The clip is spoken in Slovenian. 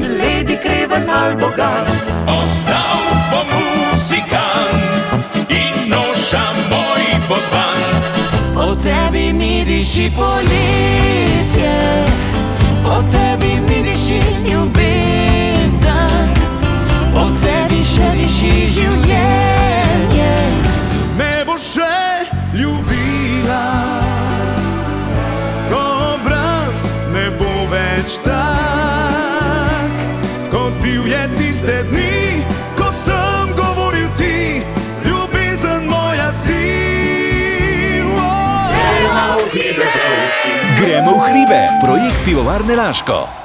Len lady Craven al bogat. Ostał po muzykant i nosza mój podban. Po tebi mi diši poletje, po tebi mi diši ljubezen, po tebi še diši življenje. Me boš še ljubila, ko obraz ne bo več tak, kot bil je tiste dni, ko sem govoril ti, ljubezen moja si. Gremo v hribe, projekt Pivovarne Laško.